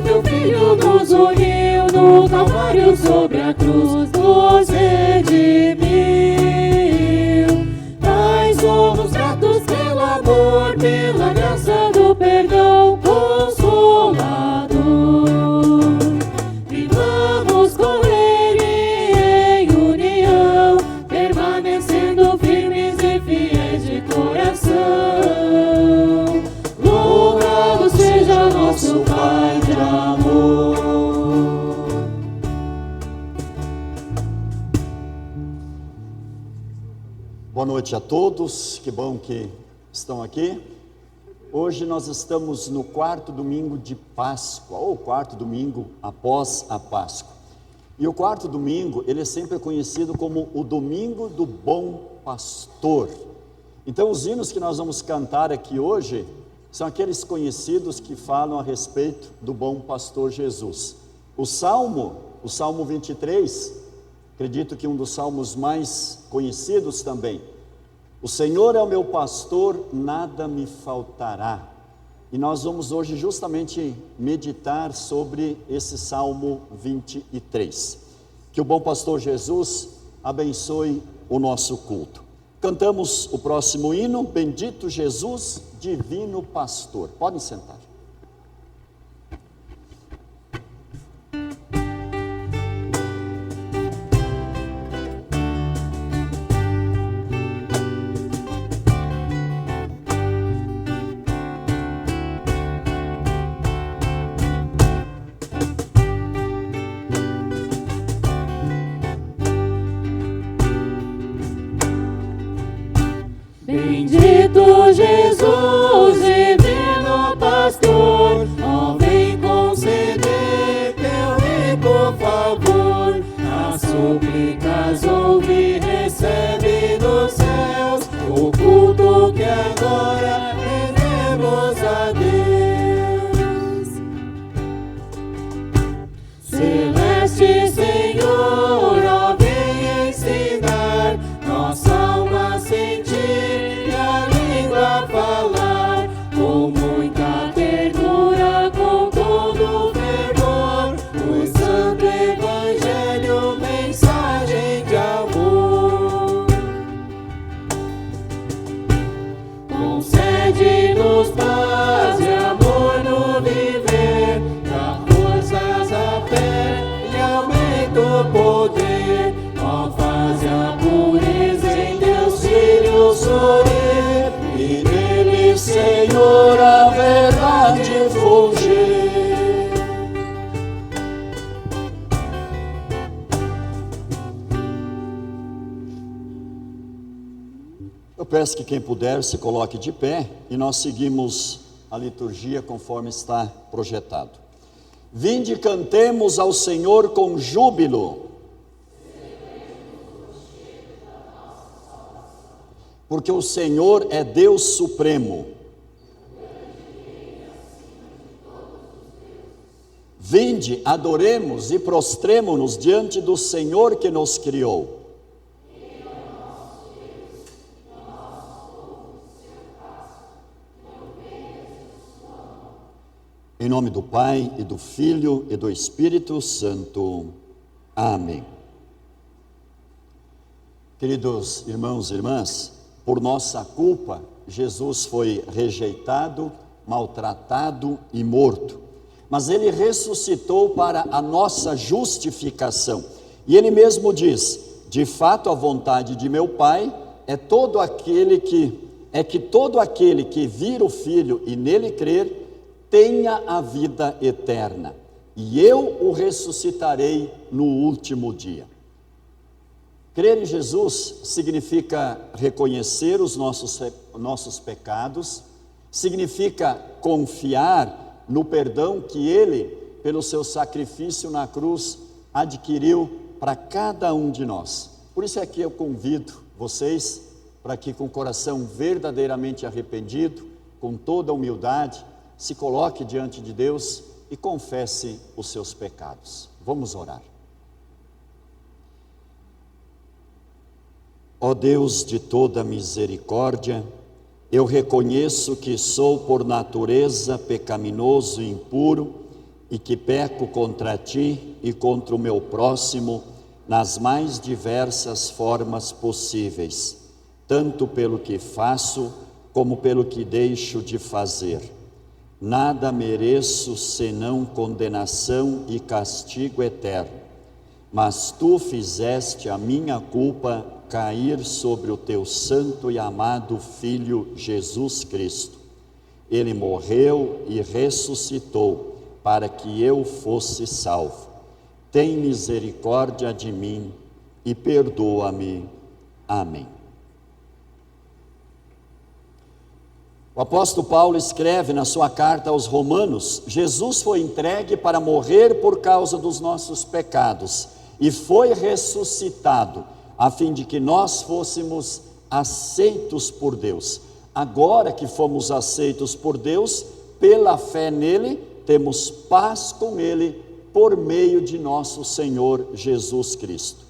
teu Filho nos uniu no Calvário sobre a cruz, nos redimiu. Pai, somos gratos pelo amor, pela graça do perdão consolador. E vamos com Ele em união, permanecendo firmes e fiéis de coração. Louvado seja nosso Pai de amor. Boa noite a todos, que bom que estão aqui. Hoje nós estamos no quarto domingo de Páscoa, ou quarto domingo após a Páscoa. E o quarto domingo, ele é sempre conhecido como o Domingo do Bom Pastor. Então os hinos que nós vamos cantar aqui hoje são aqueles conhecidos que falam a respeito do bom pastor Jesus. O Salmo 23, acredito que um dos salmos mais conhecidos também. O Senhor é o meu pastor, nada me faltará. E nós vamos hoje justamente meditar sobre esse Salmo 23. Que o bom pastor Jesus abençoe o nosso culto. Cantamos o próximo hino, Bendito Jesus, Divino Pastor. Podem sentar. Bendito Jesus, divino pastor, ó, vem conceder teu rico favor. As súplicas ouve e recebe dos céus, o culto que agora rendemos a Deus. Celeste Senhor, ó, vem ensinar nossa alma a sentir, falar com muita ternura, com todo fervor, o santo evangelho, mensagem de amor. Concede-nos paz e amor no viver, dá forças à fé e aumenta o poder, ó, faz a pureza em Deus Filho florir. E nele, Senhor, a verdade fulgir. Eu peço que quem puder se coloque de pé e nós seguimos a liturgia conforme está projetado. Vinde e cantemos ao Senhor com júbilo, porque o Senhor é Deus supremo. Vinde, adoremos e prostremo-nos diante do Senhor que nos criou. Em nome do Pai, e do Filho, e do Espírito Santo. Amém. Queridos irmãos e irmãs, por nossa culpa, Jesus foi rejeitado, maltratado e morto. Mas Ele ressuscitou para a nossa justificação. E Ele mesmo diz, de fato a vontade de meu Pai é que todo aquele que vir o Filho e nele crer, tenha a vida eterna. E eu o ressuscitarei no último dia. Crer em Jesus significa reconhecer os nossos pecados, significa confiar no perdão que Ele, pelo seu sacrifício na cruz, adquiriu para cada um de nós. Por isso é que eu convido vocês para que com o coração verdadeiramente arrependido, com toda a humildade, se coloque diante de Deus e confesse os seus pecados. Vamos orar. Ó Deus de toda misericórdia, eu reconheço que sou por natureza pecaminoso e impuro e que peco contra ti e contra o meu próximo nas mais diversas formas possíveis, tanto pelo que faço como pelo que deixo de fazer. Nada mereço senão condenação e castigo eterno, mas tu fizeste a minha culpa cair sobre o teu santo e amado Filho Jesus Cristo. Ele morreu e ressuscitou para que eu fosse salvo. Tem misericórdia de mim e perdoa-me. Amém. O apóstolo Paulo escreve na sua carta aos Romanos: Jesus foi entregue para morrer por causa dos nossos pecados e foi ressuscitado, a fim de que nós fôssemos aceitos por Deus. Agora que fomos aceitos por Deus, pela fé nele, temos paz com ele por meio de nosso Senhor Jesus Cristo.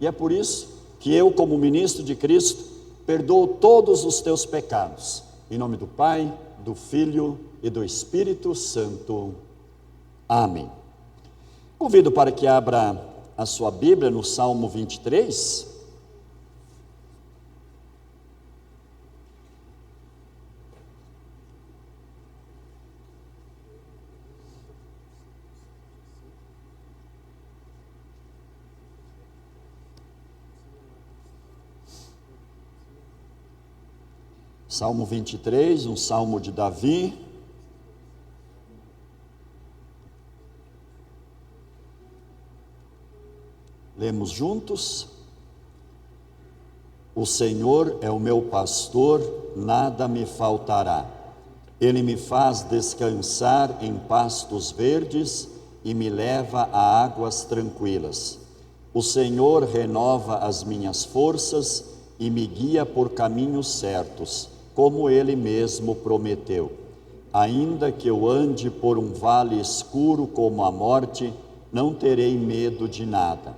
E é por isso que eu, como ministro de Cristo, perdoo todos os teus pecados. Em nome do Pai, do Filho e do Espírito Santo. Amém. Convido para que abra a sua Bíblia no Salmo 23. Salmo 23, um salmo de Davi. Lemos juntos. O Senhor é o meu pastor, nada me faltará. Ele me faz descansar em pastos verdes e me leva a águas tranquilas. O Senhor renova as minhas forças e me guia por caminhos certos, como Ele mesmo prometeu. Ainda que eu ande por um vale escuro como a morte, não terei medo de nada.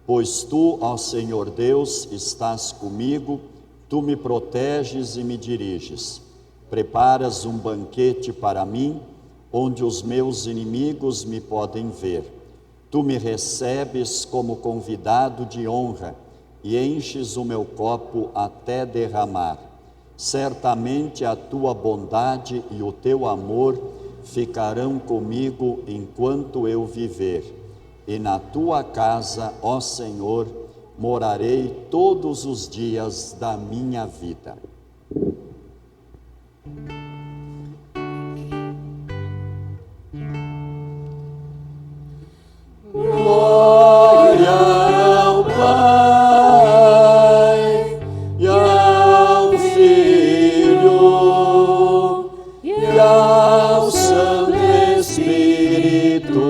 Pois tu, ó Senhor Deus, estás comigo, tu me proteges e me diriges. Preparas um banquete para mim, onde os meus inimigos me podem ver. Tu me recebes como convidado de honra e enches o meu copo até derramar. Certamente a tua bondade e o teu amor ficarão comigo enquanto eu viver. E na tua casa, ó Senhor, morarei todos os dias da minha vida. Glória ao Pai e ao Filho e ao Santo Espírito,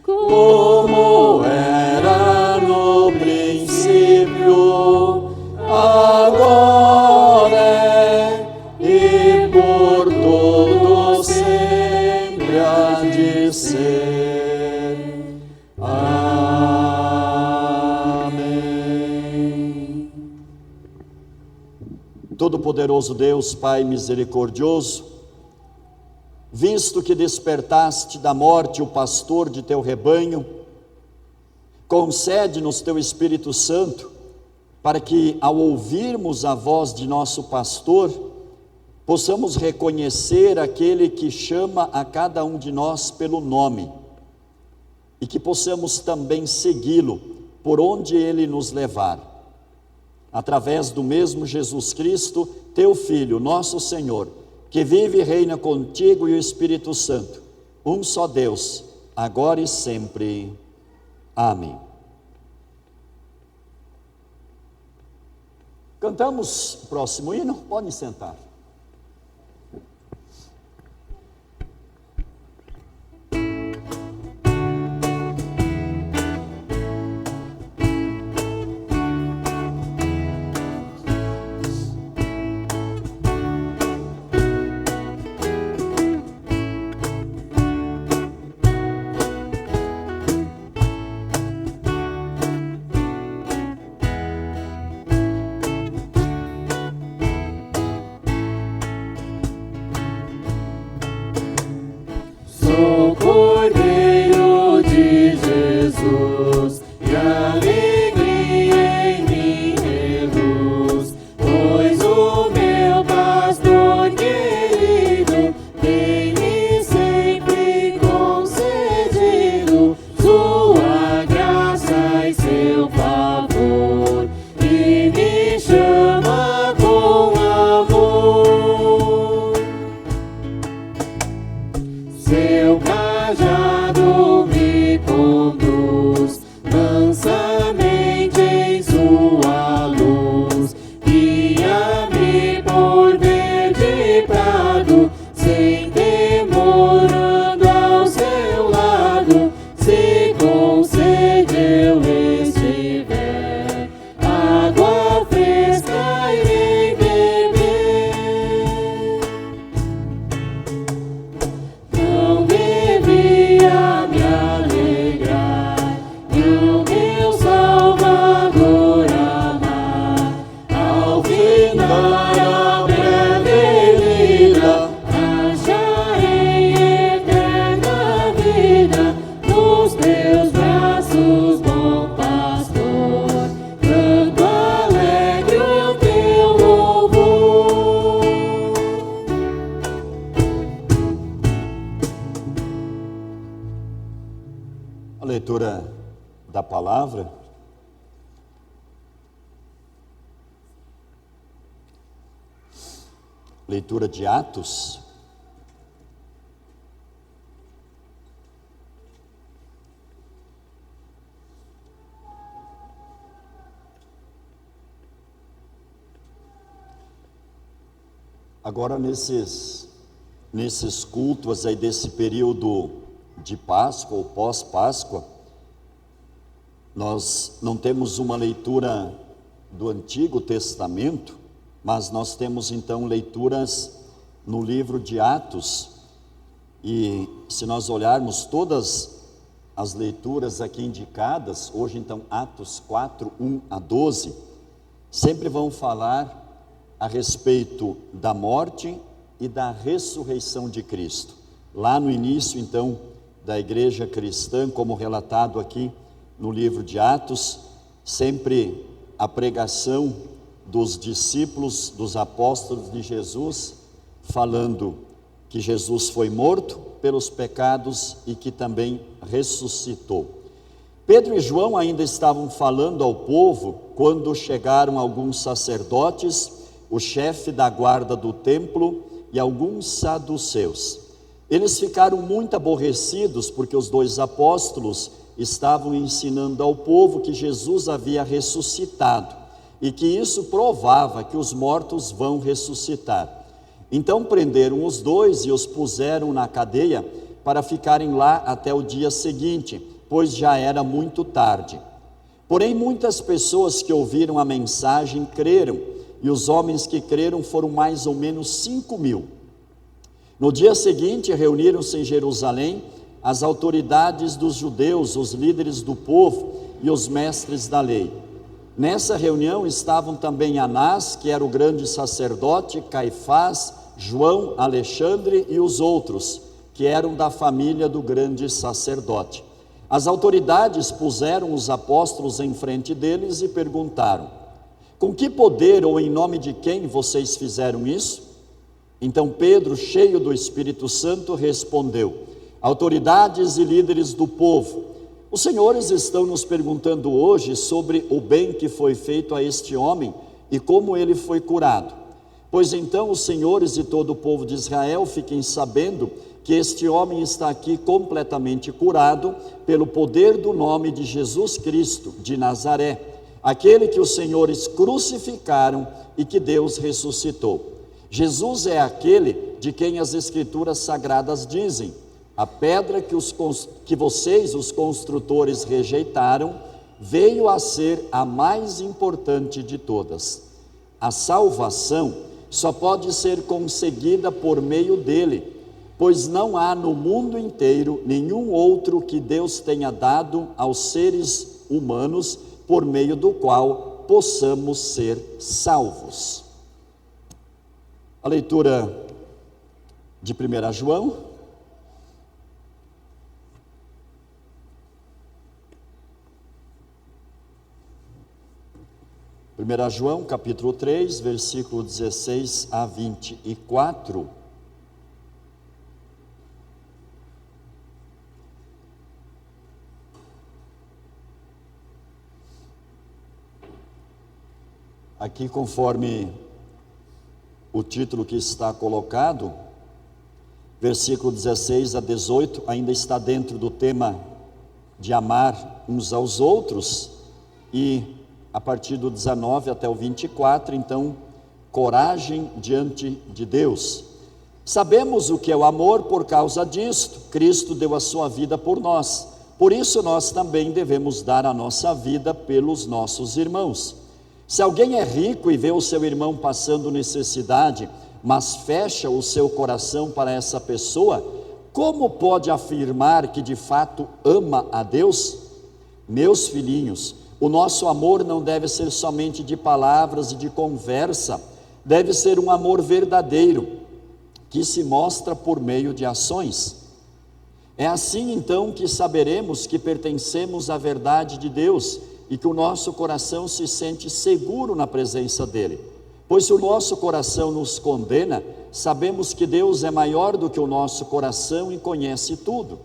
como era no princípio, agora e por todo sempre há de ser. Amém. Todo-Poderoso Deus, Pai misericordioso, visto que despertaste da morte o pastor de teu rebanho, concede-nos teu Espírito Santo, para que, ao ouvirmos a voz de nosso pastor, possamos reconhecer aquele que chama a cada um de nós pelo nome, e que possamos também segui-lo por onde ele nos levar. Através do mesmo Jesus Cristo, teu Filho, nosso Senhor, que vive e reina contigo e o Espírito Santo, um só Deus, agora e sempre. Amém. Cantamos o próximo hino? Podem sentar. cajado me conduz mansamente em sua luz, guia-me por verde prado, sem temor ando ao seu lado. Se com sede eu estiver, água fresca irei beber. Não devia me alegrar e o meu Salvador amar, ao findar a breve vida, acharei eterna vida nos teus braços, bom pastor. Canto alegre o teu louvor. A leitura da palavra leitura de Atos, agora nesses cultos aí desse período de Páscoa ou pós-Páscoa, nós não temos uma leitura do Antigo Testamento, mas nós temos então leituras no livro de Atos. E se nós olharmos todas as leituras aqui indicadas, hoje então Atos 4, 1 a 12, sempre vão falar a respeito da morte e da ressurreição de Cristo. Lá no início então da igreja cristã, como relatado aqui no livro de Atos, sempre a pregação dos discípulos, dos apóstolos de Jesus, falando que Jesus foi morto pelos pecados e que também ressuscitou. Pedro e João ainda estavam falando ao povo quando chegaram alguns sacerdotes, o chefe da guarda do templo e alguns saduceus. Eles ficaram muito aborrecidos porque os dois apóstolos estavam ensinando ao povo que Jesus havia ressuscitado e que isso provava que os mortos vão ressuscitar. Então prenderam os dois e os puseram na cadeia para ficarem lá até o dia seguinte, pois já era muito tarde. Porém muitas pessoas que ouviram a mensagem creram, e os homens que creram foram mais ou menos 5.000. No dia seguinte reuniram-se em Jerusalém as autoridades dos judeus, os líderes do povo e os mestres da lei. Nessa reunião estavam também Anás, que era o grande sacerdote, Caifás, João, Alexandre e os outros, que eram da família do grande sacerdote. As autoridades puseram os apóstolos em frente deles e perguntaram: com que poder ou em nome de quem vocês fizeram isso? Então Pedro, cheio do Espírito Santo, respondeu: autoridades e líderes do povo, os senhores estão nos perguntando hoje sobre o bem que foi feito a este homem e como ele foi curado. Pois então os senhores e todo o povo de Israel fiquem sabendo que este homem está aqui completamente curado pelo poder do nome de Jesus Cristo de Nazaré, aquele que os senhores crucificaram e que Deus ressuscitou. Jesus é aquele de quem as Escrituras Sagradas dizem: a pedra que vocês, os construtores, rejeitaram, veio a ser a mais importante de todas. A salvação só pode ser conseguida por meio dele, pois não há no mundo inteiro nenhum outro que Deus tenha dado aos seres humanos por meio do qual possamos ser salvos. A leitura de 1 João. João capítulo 3, versículo 16 a 24. Aqui, conforme o título que está colocado, versículo 16 a 18, ainda está dentro do tema de amar uns aos outros, e a partir do 19 até o 24, então, coragem diante de Deus. Sabemos o que é o amor por causa disto, Cristo deu a sua vida por nós, por isso nós também devemos dar a nossa vida pelos nossos irmãos. Se alguém é rico e vê o seu irmão passando necessidade, mas fecha o seu coração para essa pessoa, como pode afirmar que de fato ama a Deus? Meus filhinhos, o nosso amor não deve ser somente de palavras e de conversa, deve ser um amor verdadeiro, que se mostra por meio de ações. É assim então que saberemos que pertencemos à verdade de Deus e que o nosso coração se sente seguro na presença dele. Pois se o nosso coração nos condena, sabemos que Deus é maior do que o nosso coração e conhece tudo.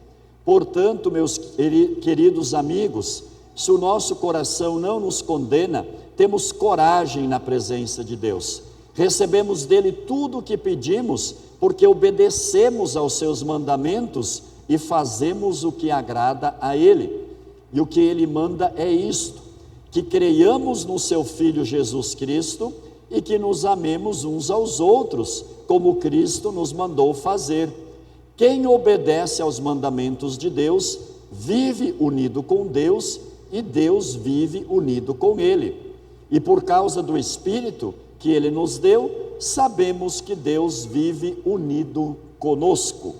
Portanto, meus queridos amigos, se o nosso coração não nos condena, temos coragem na presença de Deus. Recebemos dele tudo o que pedimos, porque obedecemos aos seus mandamentos e fazemos o que agrada a ele. E o que ele manda é isto: que creiamos no seu Filho Jesus Cristo e que nos amemos uns aos outros, como Cristo nos mandou fazer. Quem obedece aos mandamentos de Deus, vive unido com Deus e Deus vive unido com ele. E por causa do Espírito que ele nos deu, sabemos que Deus vive unido conosco.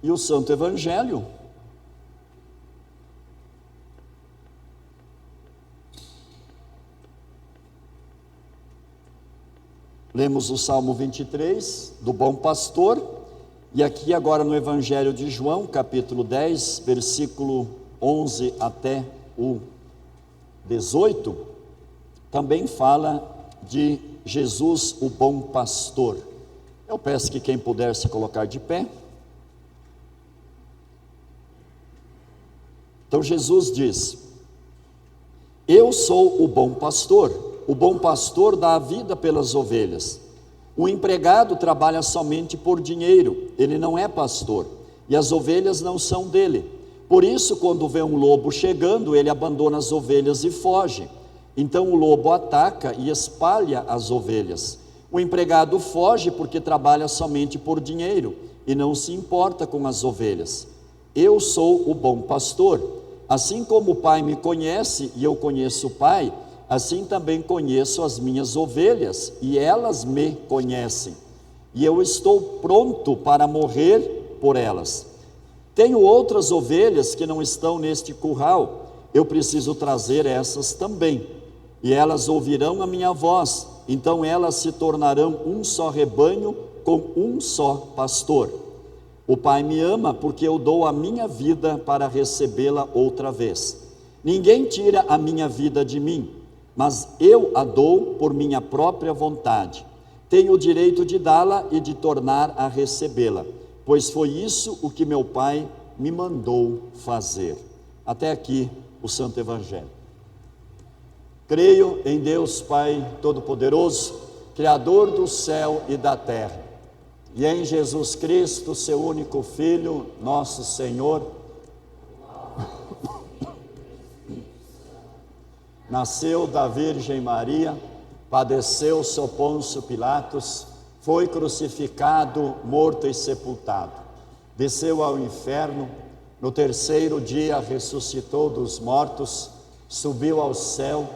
E o Santo Evangelho lemos o Salmo 23 do Bom Pastor, e aqui agora no Evangelho de João, capítulo 10, versículo 11 até o 18, também fala de Jesus, o bom pastor. Eu peço que quem puder se colocar de pé. Então Jesus diz: eu sou o bom pastor dá a vida pelas ovelhas. O empregado trabalha somente por dinheiro, ele não é pastor, e as ovelhas não são dele. Por isso, quando vê um lobo chegando, ele abandona as ovelhas e foge. Então o lobo ataca e espalha as ovelhas. O empregado foge porque trabalha somente por dinheiro e não se importa com as ovelhas. Eu sou o bom pastor. Assim como o Pai me conhece e eu conheço o Pai, assim também conheço as minhas ovelhas e elas me conhecem. E eu estou pronto para morrer por elas. Tenho outras ovelhas que não estão neste curral, eu preciso trazer essas também. E elas ouvirão a minha voz, então elas se tornarão um só rebanho com um só pastor. O Pai me ama porque eu dou a minha vida para recebê-la outra vez. Ninguém tira a minha vida de mim, mas eu a dou por minha própria vontade. Tenho o direito de dá-la e de tornar a recebê-la, pois foi isso o que meu Pai me mandou fazer. Até aqui o Santo Evangelho. Creio em Deus Pai Todo-Poderoso, Criador do céu e da terra, e em Jesus Cristo, seu único Filho, nosso Senhor, nasceu da Virgem Maria, padeceu sob Pôncio Pilatos, foi crucificado, morto e sepultado, desceu ao inferno, no terceiro dia ressuscitou dos mortos, subiu ao céu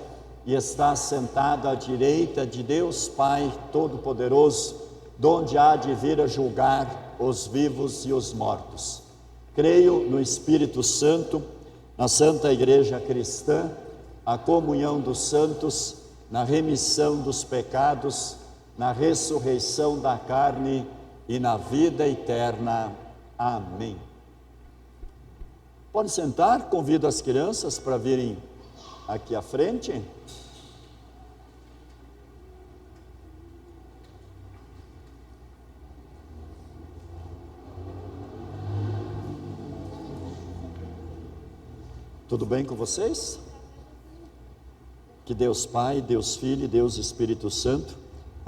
e está sentado à direita de Deus Pai Todo-Poderoso, donde há de vir a julgar os vivos e os mortos. Creio no Espírito Santo, na Santa Igreja Cristã, a comunhão dos santos, na remissão dos pecados, na ressurreição da carne e na vida eterna. Amém. Pode sentar, convido as crianças para virem aqui à frente. Tudo bem com vocês? Que Deus Pai, Deus Filho e Deus Espírito Santo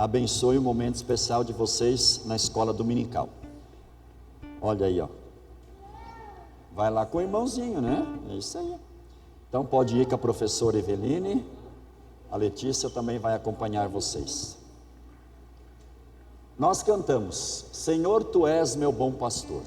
abençoe o momento especial de vocês na escola dominical. Olha aí, ó. Vai lá com o irmãozinho, né? É isso aí. Então pode ir com a professora Eveline. A Letícia também vai acompanhar vocês. Nós cantamos: Senhor, Tu és meu bom pastor.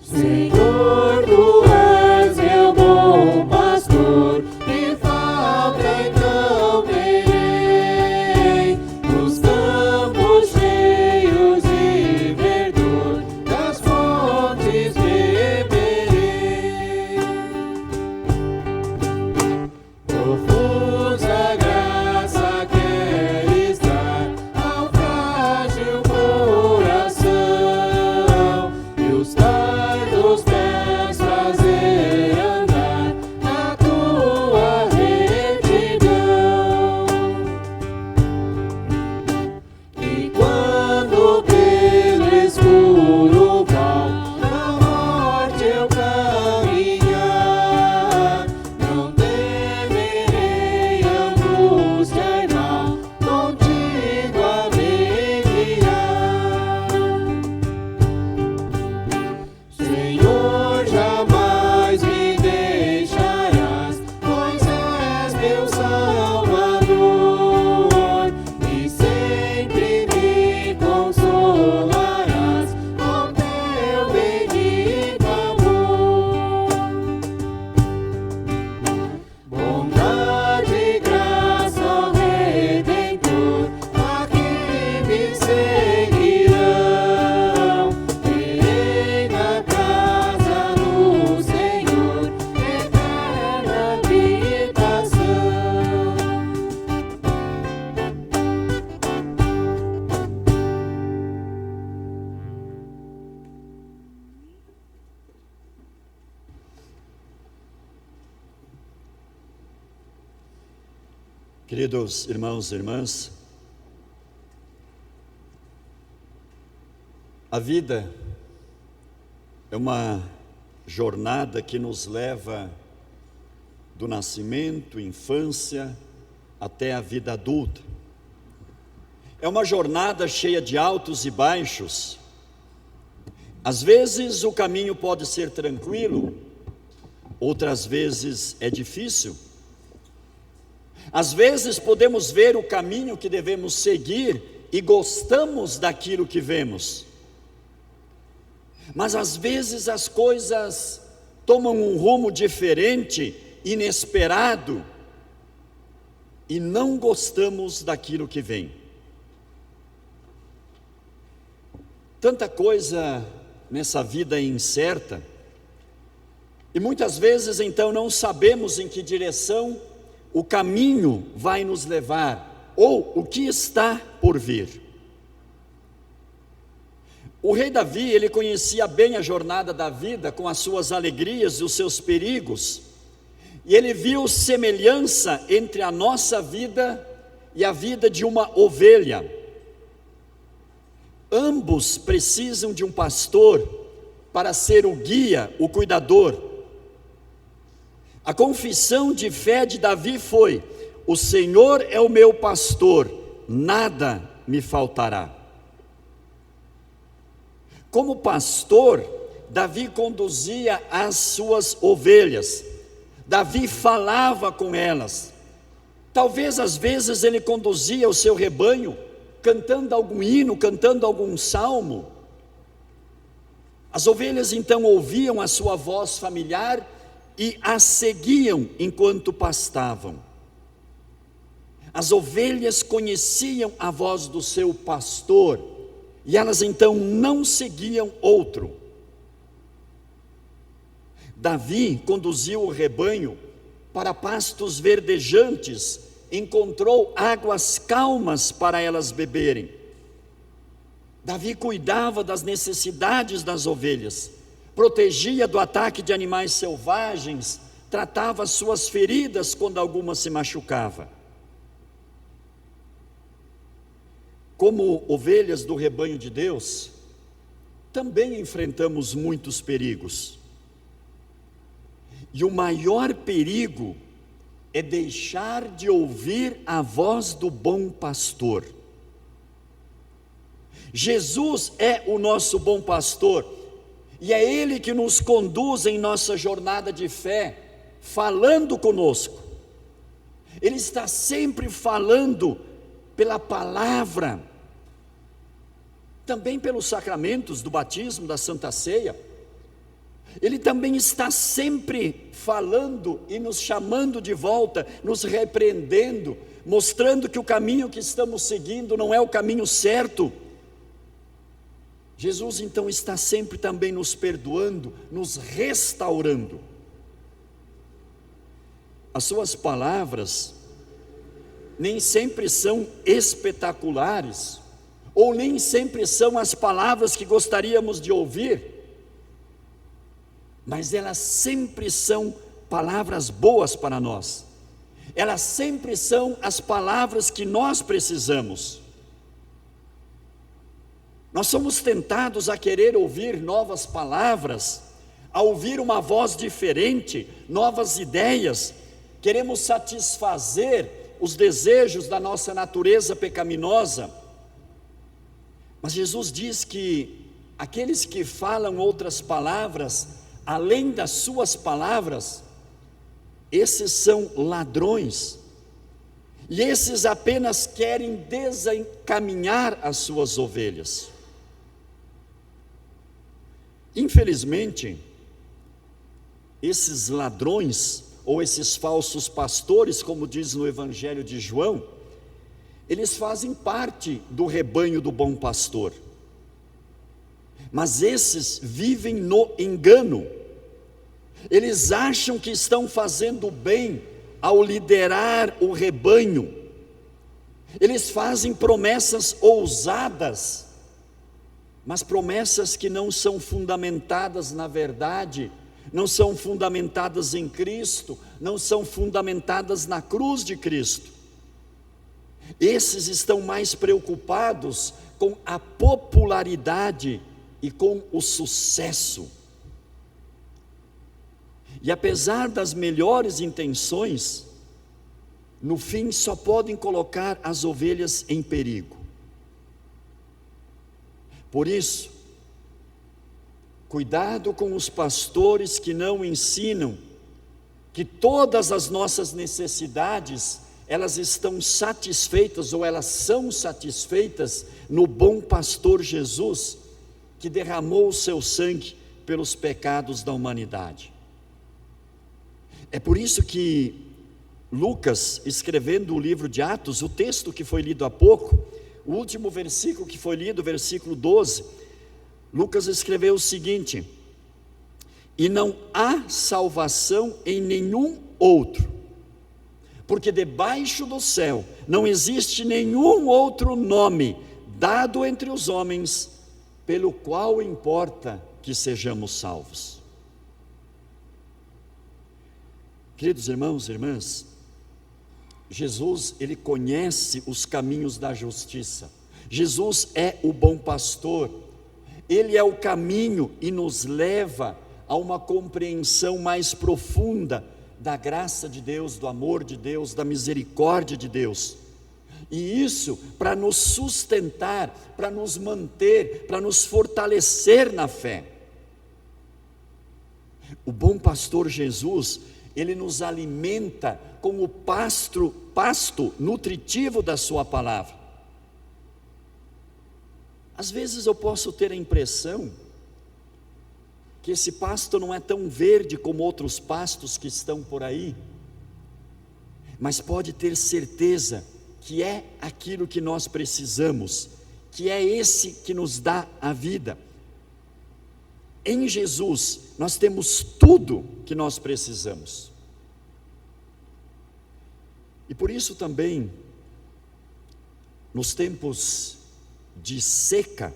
Senhor, Tu és meu bom pastor, que falta então terei, nos campos cheios de verdor, das fontes beberei. Profusa graça queres dar ao frágil coração, e os dos pés fazer andar na Tua retidão. E quando pelo escuro val da morte eu caminhar, não temerei angústia e mal, contigo a me guiar. Senhor, jamais me deixarás, pois és meu Salvador, e sempre me consolarás com teu bendito amor. Bondade e graça, ó Redentor, aqui me seguirão. Terei na casa do Senhor eterna habitação. Queridos irmãos e irmãs, a vida é uma jornada que nos leva do nascimento, infância, até a vida adulta. É uma jornada cheia de altos e baixos. Às vezes o caminho pode ser tranquilo, outras vezes é difícil. Às vezes podemos ver o caminho que devemos seguir e gostamos daquilo que vemos. Mas às vezes as coisas tomam um rumo diferente, inesperado, e não gostamos daquilo que vem. Tanta coisa nessa vida incerta, e muitas vezes então não sabemos em que direção o caminho vai nos levar, ou o que está por vir. O rei Davi, ele conhecia bem a jornada da vida, com as suas alegrias e os seus perigos, e ele viu semelhança entre a nossa vida e a vida de uma ovelha. Ambos precisam de um pastor para ser o guia, o cuidador. A confissão de fé de Davi foi: o Senhor é o meu pastor, nada me faltará. Como pastor, Davi conduzia as suas ovelhas, Davi falava com elas. Talvez às vezes ele conduzia o seu rebanho, cantando algum hino, cantando algum salmo. As ovelhas então ouviam a sua voz familiar e as seguiam enquanto pastavam. As ovelhas conheciam a voz do seu pastor, e elas então não seguiam outro. Davi conduziu o rebanho para pastos verdejantes, encontrou águas calmas para elas beberem. Davi cuidava das necessidades das ovelhas, protegia do ataque de animais selvagens, tratava as suas feridas quando alguma se machucava. Como ovelhas do rebanho de Deus, também enfrentamos muitos perigos. E o maior perigo é deixar de ouvir a voz do bom pastor. Jesus é o nosso bom pastor, e é Ele que nos conduz em nossa jornada de fé, falando conosco. Ele está sempre falando pela palavra, também pelos sacramentos do batismo, da Santa Ceia. Ele também está sempre falando e nos chamando de volta, nos repreendendo, mostrando que o caminho que estamos seguindo não é o caminho certo. Jesus então está sempre também nos perdoando, nos restaurando. As suas palavras nem sempre são espetaculares, ou nem sempre são as palavras que gostaríamos de ouvir, mas elas sempre são palavras boas para nós. Elas sempre são as palavras que nós precisamos. Nós somos tentados a querer ouvir novas palavras, a ouvir uma voz diferente, novas ideias. Queremos satisfazer os desejos da nossa natureza pecaminosa. Mas Jesus diz que aqueles que falam outras palavras, além das suas palavras, esses são ladrões. E esses apenas querem desencaminhar as suas ovelhas. Infelizmente, esses ladrões, ou esses falsos pastores, como diz no Evangelho de João, eles fazem parte do rebanho do bom pastor. Mas esses vivem no engano. Eles acham que estão fazendo bem ao liderar o rebanho. Eles fazem promessas ousadas, mas promessas que não são fundamentadas na verdade, não são fundamentadas em Cristo, não são fundamentadas na cruz de Cristo. Esses estão mais preocupados com a popularidade e com o sucesso. E apesar das melhores intenções, no fim só podem colocar as ovelhas em perigo. Por isso, cuidado com os pastores que não ensinam que todas as nossas necessidades, elas estão satisfeitas, ou elas são satisfeitas no bom pastor Jesus, que derramou o seu sangue pelos pecados da humanidade. É por isso que Lucas, escrevendo o livro de Atos, o texto que foi lido há pouco, o último versículo que foi lido, versículo 12, Lucas escreveu o seguinte: e não há salvação em nenhum outro, porque debaixo do céu não existe nenhum outro nome dado entre os homens, pelo qual importa que sejamos salvos. Queridos irmãos e irmãs, Jesus, Ele conhece os caminhos da justiça. Jesus é o bom pastor. Ele é o caminho e nos leva a uma compreensão mais profunda da graça de Deus, do amor de Deus, da misericórdia de Deus. E isso para nos sustentar, para nos manter, para nos fortalecer na fé. O bom pastor Jesus, Ele nos alimenta com o pasto nutritivo da sua palavra. Às vezes eu posso ter a impressão que esse pasto não é tão verde como outros pastos que estão por aí, mas pode ter certeza que é aquilo que nós precisamos, que é esse que nos dá a vida. Em Jesus nós temos tudo que nós precisamos. E por isso também, nos tempos de seca,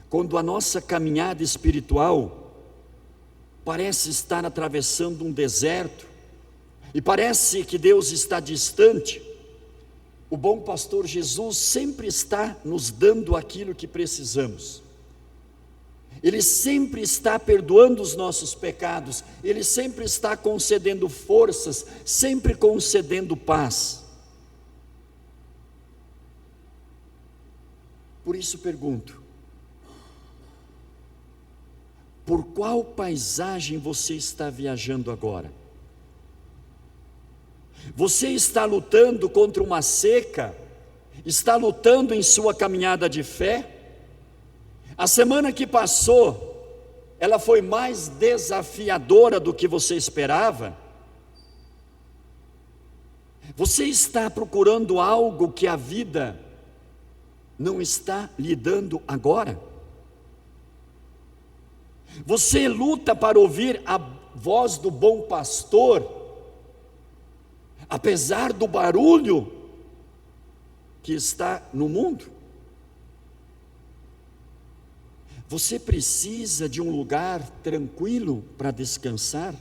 quando a nossa caminhada espiritual parece estar atravessando um deserto, e parece que Deus está distante, o bom pastor Jesus sempre está nos dando aquilo que precisamos. Ele sempre está perdoando os nossos pecados, Ele sempre está concedendo forças, sempre concedendo paz. Por isso pergunto: por qual paisagem você está viajando agora? Você está lutando contra uma seca? Está lutando em sua caminhada de fé? A semana que passou, ela foi mais desafiadora do que você esperava? Você está procurando algo que a vida não está lhe dando agora? Você luta para ouvir a voz do bom pastor, apesar do barulho que está no mundo? Você precisa de um lugar tranquilo para descansar?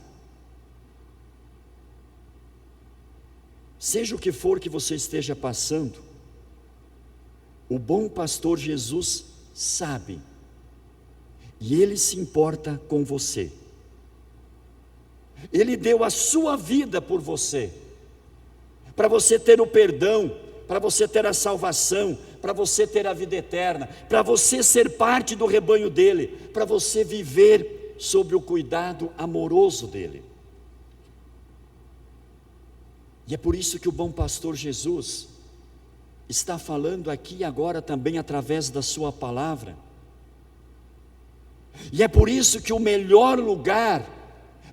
Seja o que for que você esteja passando, o bom pastor Jesus sabe, e Ele se importa com você. Ele deu a sua vida por você, para você ter o perdão, para você ter a salvação, para você ter a vida eterna, para você ser parte do rebanho dele, para você viver sob o cuidado amoroso dele. E é por isso que o bom pastor Jesus está falando aqui agora também através da sua palavra. E é por isso que o melhor lugar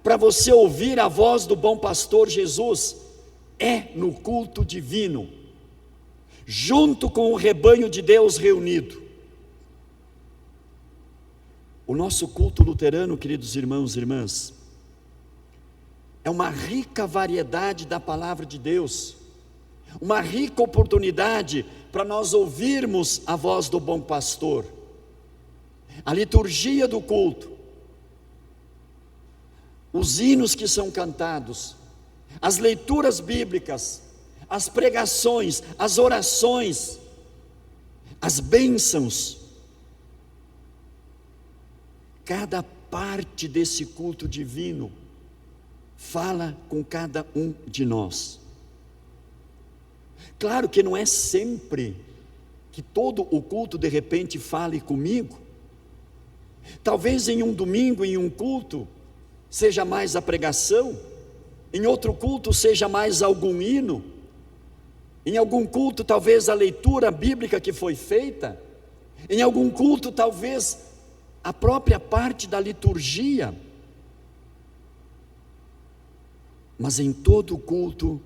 para você ouvir a voz do bom pastor Jesus é no culto divino, junto com o rebanho de Deus reunido. O nosso culto luterano, queridos irmãos e irmãs, é uma rica variedade da palavra de Deus, uma rica oportunidade para nós ouvirmos a voz do bom pastor. A liturgia do culto, os hinos que são cantados, as leituras bíblicas, as pregações, as orações, as bênçãos, cada parte desse culto divino fala com cada um de nós. Claro que não é sempre que todo o culto de repente fale comigo. Talvez em um domingo, em um culto, seja mais a pregação, em outro culto seja mais algum hino, em algum culto talvez a leitura bíblica que foi feita, em algum culto talvez a própria parte da liturgia, mas em todo o culto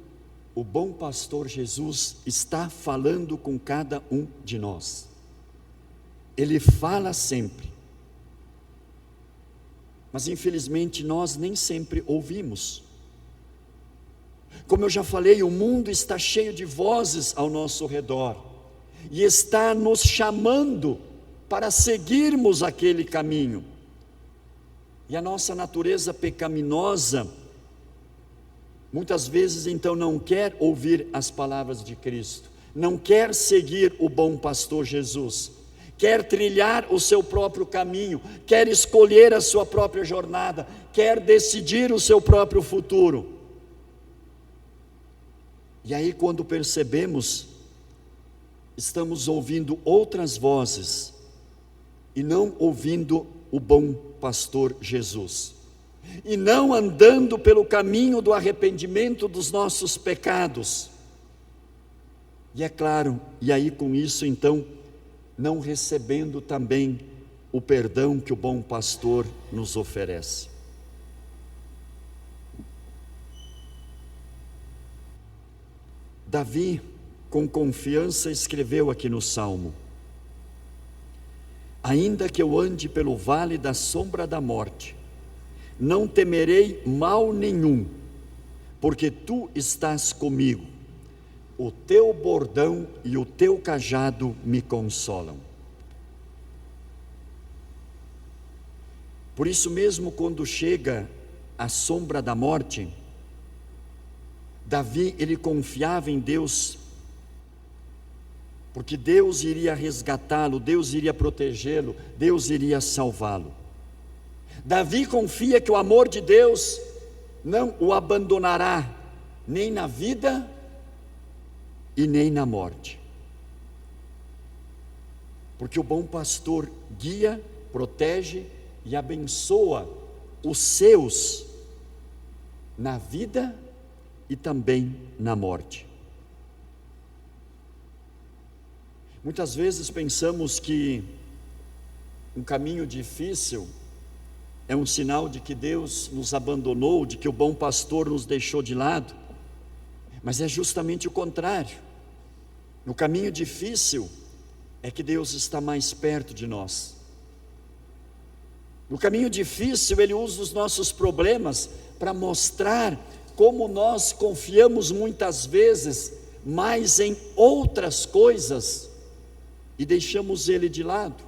o bom pastor Jesus está falando com cada um de nós. Ele fala sempre, mas infelizmente nós nem sempre ouvimos. Como eu já falei, o mundo está cheio de vozes ao nosso redor, e está nos chamando para seguirmos aquele caminho, e a nossa natureza pecaminosa, muitas vezes então não quer ouvir as palavras de Cristo, não quer seguir o bom pastor Jesus, quer trilhar o seu próprio caminho, quer escolher a sua própria jornada, quer decidir o seu próprio futuro. E aí, quando percebemos, estamos ouvindo outras vozes e não ouvindo o bom pastor Jesus, e não andando pelo caminho do arrependimento dos nossos pecados. E é claro, e aí com isso então, não recebendo também o perdão que o bom pastor nos oferece. Davi, com confiança, escreveu aqui no Salmo: ainda que eu ande pelo vale da sombra da morte, não temerei mal nenhum, porque tu estás comigo, o teu bordão e o teu cajado me consolam. Por isso mesmo, quando chega a sombra da morte, Davi, ele confiava em Deus, porque Deus iria resgatá-lo, Deus iria protegê-lo, Deus iria salvá-lo. Davi confia que o amor de Deus não o abandonará, nem na vida e nem na morte. Porque o bom pastor guia, protege e abençoa os seus na vida e também na morte. Muitas vezes pensamos que um caminho difícil é um sinal de que Deus nos abandonou, de que o bom pastor nos deixou de lado, mas é justamente o contrário. No caminho difícil é que Deus está mais perto de nós. No caminho difícil, Ele usa os nossos problemas para mostrar como nós confiamos muitas vezes mais em outras coisas e deixamos Ele de lado.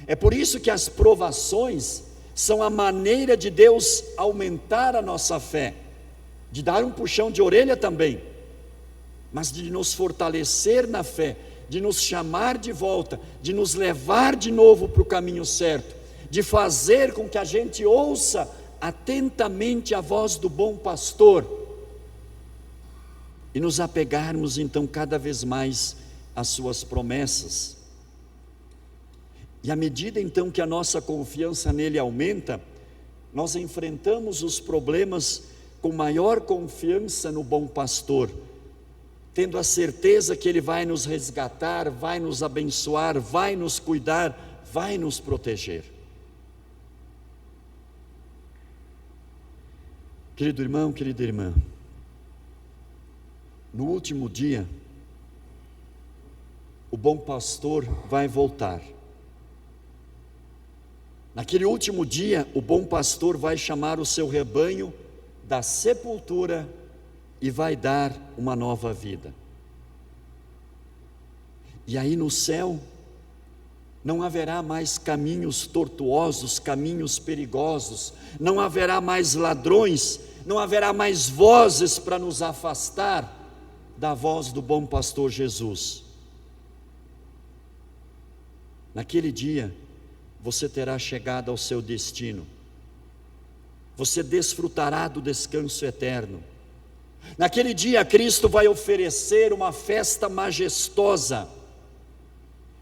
É por isso que as provações são a maneira de Deus aumentar a nossa fé, de dar um puxão de orelha também, mas de nos fortalecer na fé, de nos chamar de volta, de nos levar de novo para o caminho certo, de fazer com que a gente ouça atentamente a voz do bom pastor e nos apegarmos então cada vez mais às suas promessas. E à medida então que a nossa confiança nele aumenta, nós enfrentamos os problemas com maior confiança no bom pastor, tendo a certeza que ele vai nos resgatar, vai nos abençoar, vai nos cuidar, vai nos proteger. Querido irmão, querida irmã, no último dia, o bom pastor vai voltar. Naquele último dia, o bom pastor vai chamar o seu rebanho da sepultura e vai dar uma nova vida. E aí no céu, não haverá mais caminhos tortuosos, caminhos perigosos, não haverá mais ladrões, não haverá mais vozes para nos afastar da voz do bom pastor Jesus. Naquele dia, você terá chegado ao seu destino, você desfrutará do descanso eterno. Naquele dia, Cristo vai oferecer uma festa majestosa,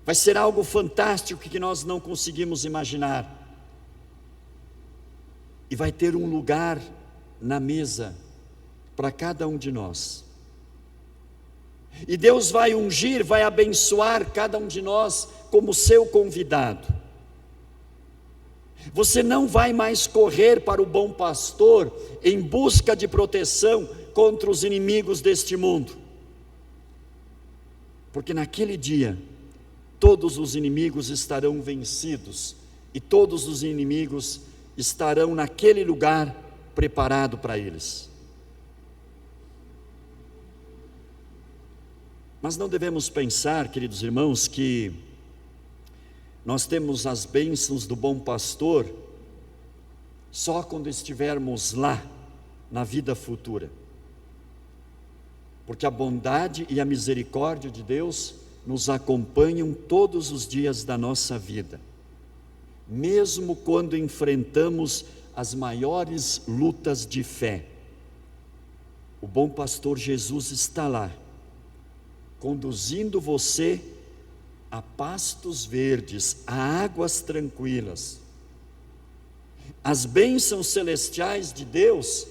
vai ser algo fantástico que nós não conseguimos imaginar, e vai ter um lugar na mesa para cada um de nós, e Deus vai ungir, vai abençoar cada um de nós como seu convidado. Você não vai mais correr para o bom pastor em busca de proteção contra os inimigos deste mundo, porque naquele dia todos os inimigos estarão vencidos e todos os inimigos estarão naquele lugar preparado para eles. Mas não devemos pensar, queridos irmãos, que nós temos as bênçãos do bom pastor só quando estivermos lá na vida futura, porque a bondade e a misericórdia de Deus nos acompanham todos os dias da nossa vida, mesmo quando enfrentamos as maiores lutas de fé. O bom pastor Jesus está lá, conduzindo você a pastos verdes, a águas tranquilas. As bênçãos celestiais de Deus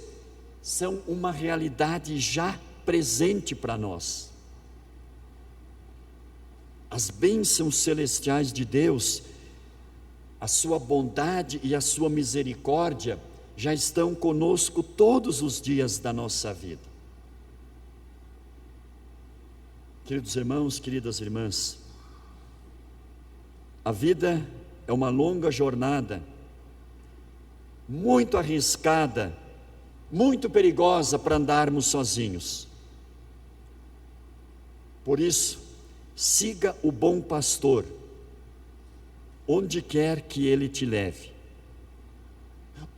são uma realidade já presente para nós. As bênçãos celestiais de Deus, a sua bondade e a sua misericórdia já estão conosco todos os dias da nossa vida. Queridos irmãos, queridas irmãs, a vida é uma longa jornada, muito arriscada, muito perigosa para andarmos sozinhos. Por isso, siga o bom pastor, onde quer que ele te leve.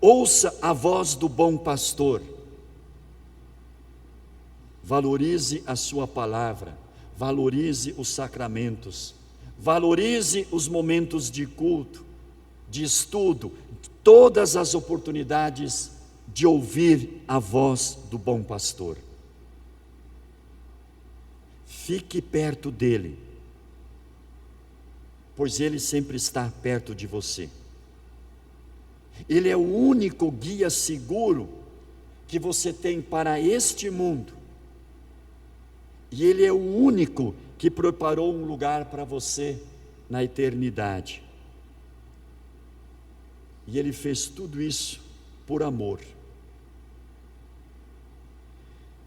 Ouça a voz do bom pastor. Valorize a sua palavra, valorize os sacramentos, valorize os momentos de culto, de estudo, todas as oportunidades de ouvir a voz do bom pastor. Fique perto dele, pois ele sempre está perto de você. Ele é o único guia seguro que você tem para este mundo. E ele é o único que preparou um lugar para você na eternidade. E ele fez tudo isso por amor.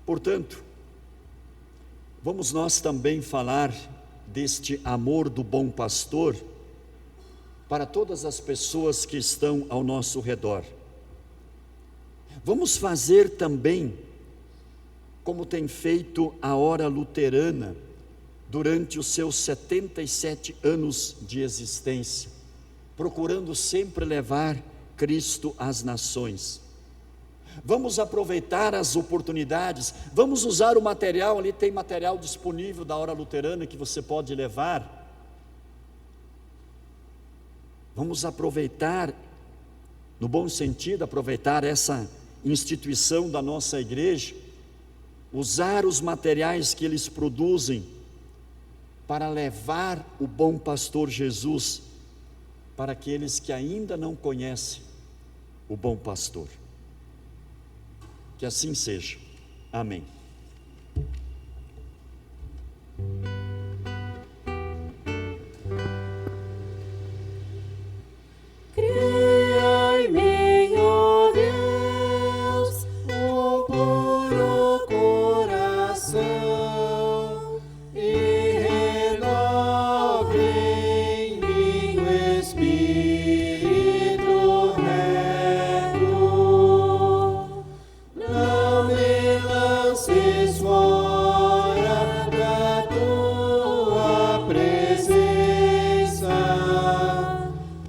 Portanto, vamos nós também falar deste amor do bom pastor para todas as pessoas que estão ao nosso redor. Vamos fazer também como tem feito a Hora Luterana durante os seus 77 anos de existência, procurando sempre levar Cristo às nações. Vamos aproveitar as oportunidades, vamos usar o material, ali tem material disponível da Hora Luterana que você pode levar. Vamos aproveitar, no bom sentido, aproveitar essa instituição da nossa igreja, usar os materiais que eles produzem para levar o bom pastor Jesus para aqueles que ainda não conhecem o bom pastor. Que assim seja. Amém. Cria em mim, ó Deus, um puro coração e renove em mim o espírito reto. Não me lances fora da tua presença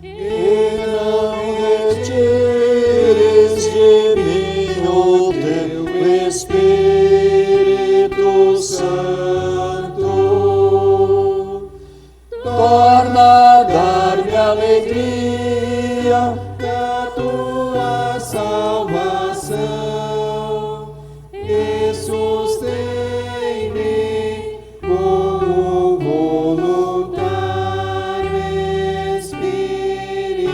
e não retires de mim o teu Espírito Santo. Torna a dar-me alegria da tua salvação e sustém-me como voluntário Espírito.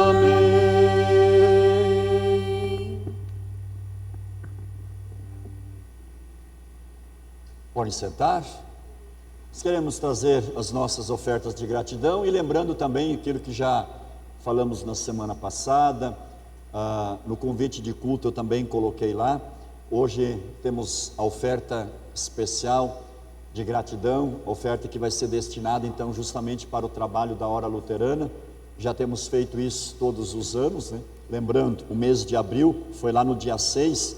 Amém. Podem sentar. Nós queremos trazer as nossas ofertas de gratidão e lembrando também aquilo que já falamos na semana passada, no convite de culto eu também coloquei lá. Hoje temos a oferta especial de gratidão, oferta que vai ser destinada então justamente para o trabalho da Hora Luterana. Já temos feito isso todos os anos, né? Lembrando, o mês de abril, foi lá no dia 6,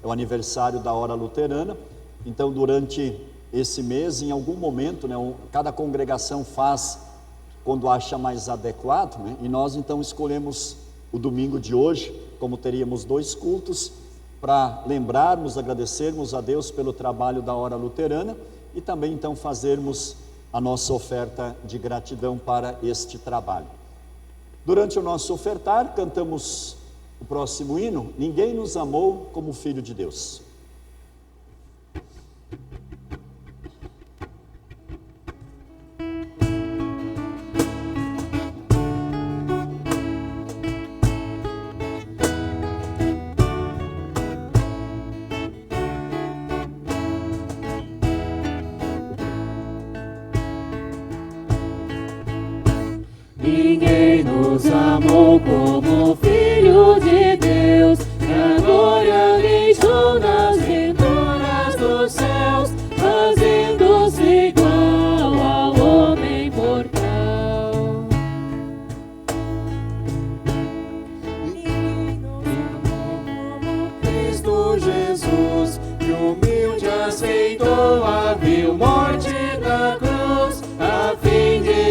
é o aniversário da Hora Luterana. Então durante esse mês, em algum momento, né, cada congregação faz quando acha mais adequado, né? E nós então escolhemos o domingo de hoje, como teríamos 2 cultos, para lembrarmos, agradecermos a Deus pelo trabalho da Hora Luterana e também então fazermos a nossa oferta de gratidão para este trabalho. Durante o nosso ofertar, cantamos o próximo hino, Ninguém nos amou como o Filho de Deus. Ninguém nos amou como o Filho de Deus, que a glória deixou nas venturas dos céus, fazendo-se igual ao homem mortal. Ninguém nos amou como Cristo Jesus, que humilde aceitou a vil morte da cruz, a fim de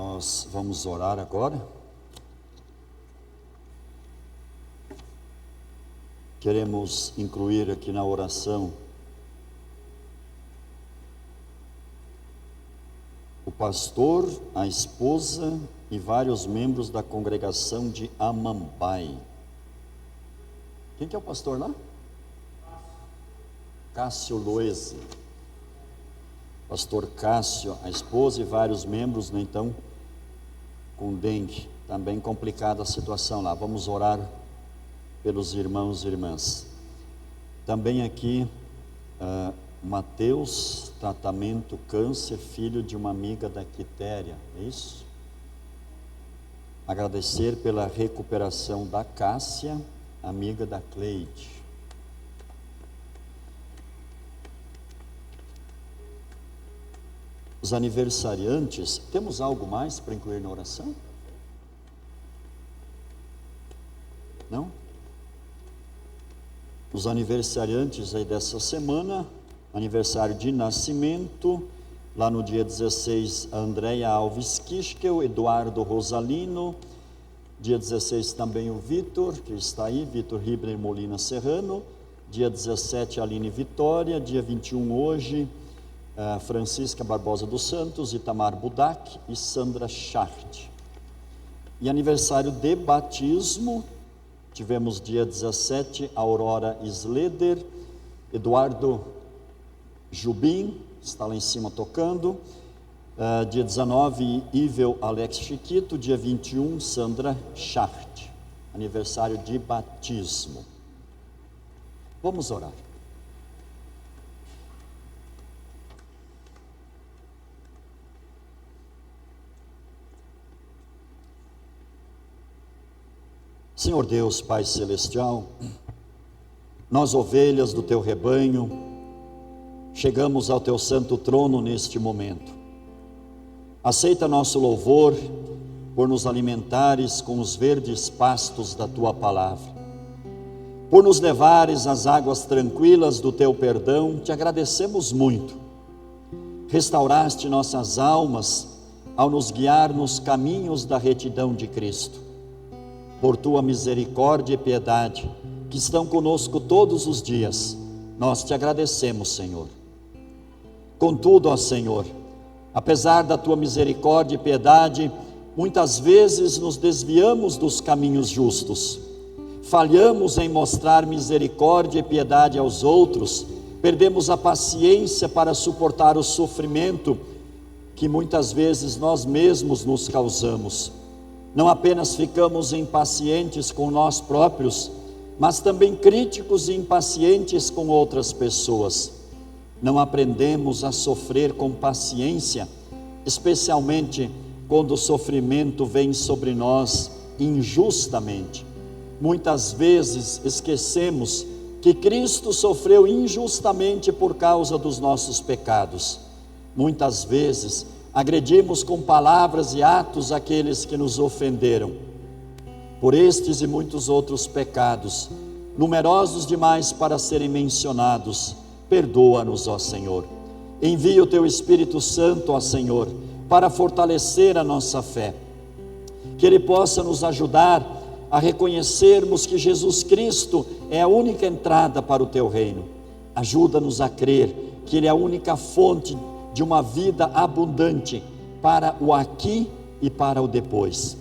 Nós vamos orar agora. Queremos incluir aqui na oração o pastor, a esposa e vários membros da congregação de Amambai. Quem que é o pastor lá? Cássio Loese. Pastor Cássio, a esposa e vários membros, né, então, com dengue. Também complicada a situação lá. Vamos orar pelos irmãos e irmãs. Também aqui, Mateus, tratamento câncer, filho de uma amiga da Quitéria, é isso? Agradecer pela recuperação da Cássia, amiga da Cleide. Os aniversariantes, temos algo mais para incluir na oração? Não? Os aniversariantes aí dessa semana, aniversário de nascimento, lá no dia 16, a Andréia Alves Kiskel, Eduardo Rosalino, dia 16 também o Vitor, que está aí, Vitor Ribner Molina Serrano, dia 17 a Aline Vitória, dia 21 hoje, Francisca Barbosa dos Santos, Itamar Budak e Sandra Schacht. E aniversário de batismo, tivemos dia 17, Aurora Sleder, Eduardo Jubim, está lá em cima tocando, dia 19, Ivel Alex Chiquito, dia 21, Sandra Schacht, aniversário de batismo. Vamos orar. Senhor Deus, Pai Celestial, nós ovelhas do Teu rebanho, chegamos ao Teu santo trono neste momento. Aceita nosso louvor por nos alimentares com os verdes pastos da Tua palavra. Por nos levares às águas tranquilas do Teu perdão, te agradecemos muito. Restauraste nossas almas ao nos guiar nos caminhos da retidão de Cristo. Por Tua misericórdia e piedade, que estão conosco todos os dias, nós te agradecemos, Senhor. Contudo, ó Senhor, apesar da Tua misericórdia e piedade, muitas vezes nos desviamos dos caminhos justos, falhamos em mostrar misericórdia e piedade aos outros, perdemos a paciência para suportar o sofrimento que muitas vezes nós mesmos nos causamos. Não apenas ficamos impacientes com nós próprios, mas também críticos e impacientes com outras pessoas. Não aprendemos a sofrer com paciência, especialmente quando o sofrimento vem sobre nós injustamente. Muitas vezes esquecemos que Cristo sofreu injustamente por causa dos nossos pecados. Muitas vezes agredimos com palavras e atos aqueles que nos ofenderam. Por estes e muitos outros pecados, numerosos demais para serem mencionados, perdoa-nos, ó Senhor. Envia o Teu Espírito Santo, ó Senhor, para fortalecer a nossa fé. Que Ele possa nos ajudar a reconhecermos que Jesus Cristo é a única entrada para o Teu reino. Ajuda-nos a crer que Ele é a única fonte de uma vida abundante para o aqui e para o depois.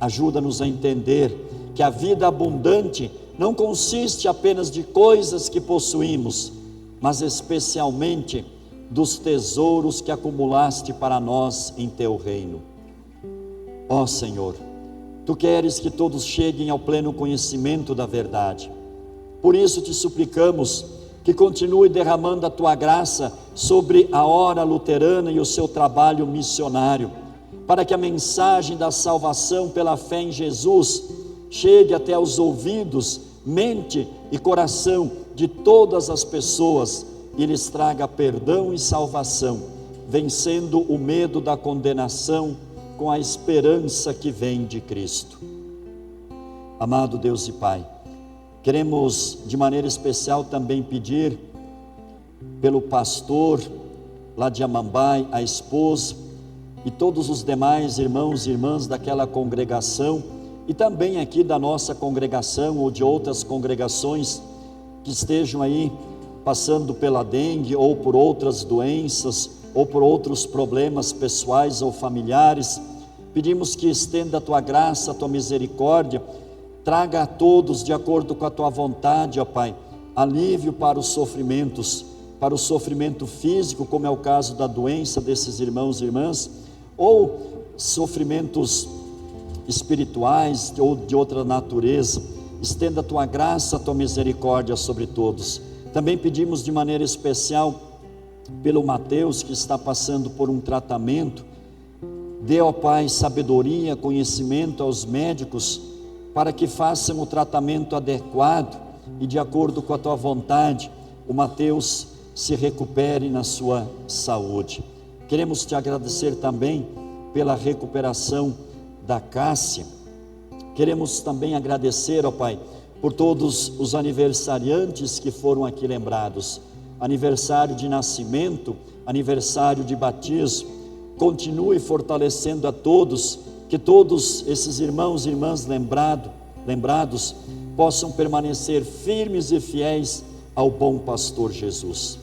Ajuda-nos a entender que a vida abundante não consiste apenas de coisas que possuímos, mas especialmente dos tesouros que acumulaste para nós em Teu reino. Ó Senhor, Tu queres que todos cheguem ao pleno conhecimento da verdade. Por isso te suplicamos que continue derramando a Tua graça sobre a Hora Luterana e o seu trabalho missionário, para que a mensagem da salvação pela fé em Jesus chegue até os ouvidos, mente e coração de todas as pessoas e lhes traga perdão e salvação, vencendo o medo da condenação com a esperança que vem de Cristo. Amado Deus e Pai, queremos de maneira especial também pedir pelo pastor lá de Amambai, a esposa, e todos os demais irmãos e irmãs daquela congregação, e também aqui da nossa congregação ou de outras congregações que estejam aí passando pela dengue ou por outras doenças ou por outros problemas pessoais ou familiares. Pedimos que estenda a tua graça, a tua misericórdia, traga a todos de acordo com a tua vontade, ó Pai, alívio para os sofrimentos, para o sofrimento físico, como é o caso da doença desses irmãos e irmãs, ou sofrimentos espirituais ou de outra natureza. Estenda a tua graça, a tua misericórdia sobre todos. Também pedimos de maneira especial pelo Mateus, que está passando por um tratamento. Dê, ó Pai, sabedoria, conhecimento aos médicos, para que façam o tratamento adequado e de acordo com a tua vontade, o Mateus se recupere na sua saúde. Queremos te agradecer também pela recuperação da Cássia. Queremos também agradecer, ó Pai, por todos os aniversariantes que foram aqui lembrados, aniversário de nascimento, aniversário de batismo. Continue fortalecendo a todos, que todos esses irmãos e irmãs lembrados possam permanecer firmes e fiéis ao bom pastor Jesus.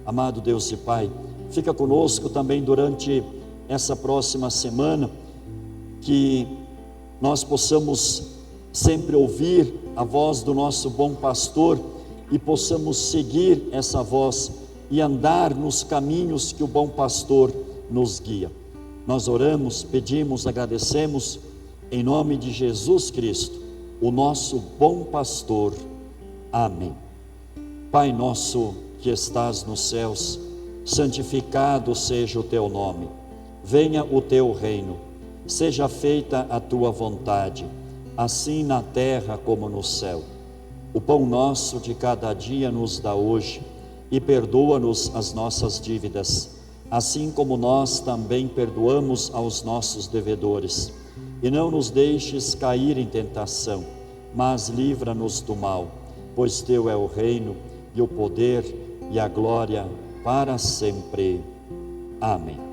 Amado Deus e Pai, fica conosco também durante essa próxima semana, que nós possamos sempre ouvir a voz do nosso bom pastor e possamos seguir essa voz e andar nos caminhos que o bom pastor nos guia. Nós oramos, pedimos, agradecemos em nome de Jesus Cristo, o nosso bom pastor. Amém. Pai nosso que estás nos céus, santificado seja o teu nome. Venha o teu reino. Seja feita a tua vontade, assim na terra como no céu. O pão nosso de cada dia nos dá hoje, e perdoa-nos as nossas dívidas, assim como nós também perdoamos aos nossos devedores. E não nos deixes cair em tentação, mas livra-nos do mal, pois teu é o reino, e o poder, e a glória para sempre. Amém.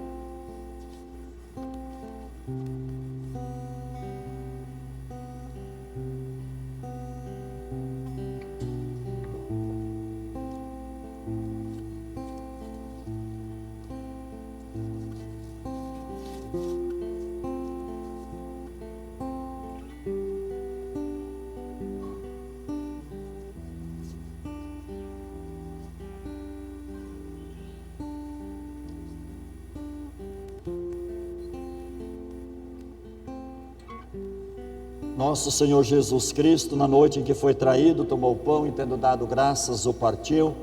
Nosso Senhor Jesus Cristo, na noite em que foi traído, tomou o pão e, tendo dado graças, o partiu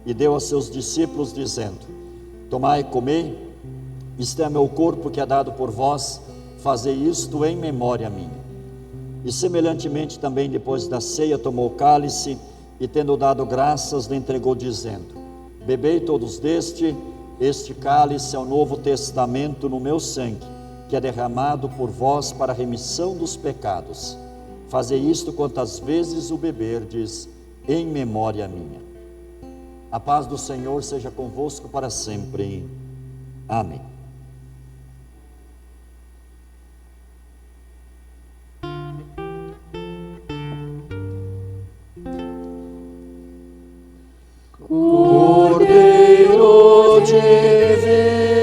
e deu aos seus discípulos, dizendo: tomai e comei, isto é meu corpo que é dado por vós, fazei isto em memória minha. E semelhantemente também depois da ceia tomou o cálice e, tendo dado graças, lhe entregou, dizendo: bebei todos este cálice é o novo testamento no meu sangue, que é derramado por vós para a remissão dos pecados. Fazei isto quantas vezes o beberdes, em memória minha. A paz do Senhor seja convosco para sempre. Amém. Cordeiro divino,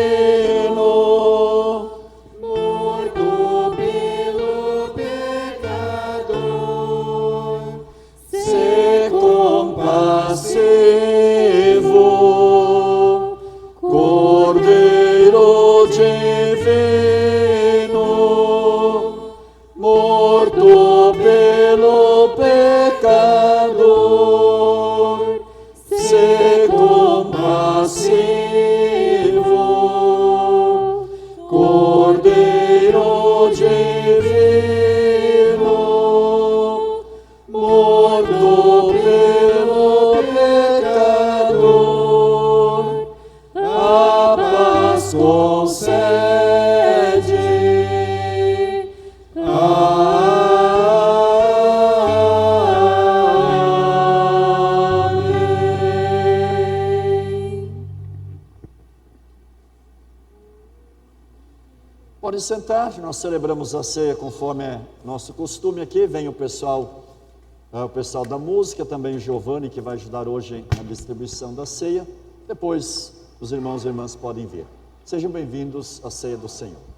morto pelo pecador, se compassivo. Cordeiro divino, morto pelo pecador, se Pode sentar, nós celebramos a ceia conforme é nosso costume aqui. Vem o pessoal da música, também o Giovanni, que vai ajudar hoje na distribuição da ceia. Depois os irmãos e irmãs podem vir. Sejam bem-vindos à ceia do Senhor.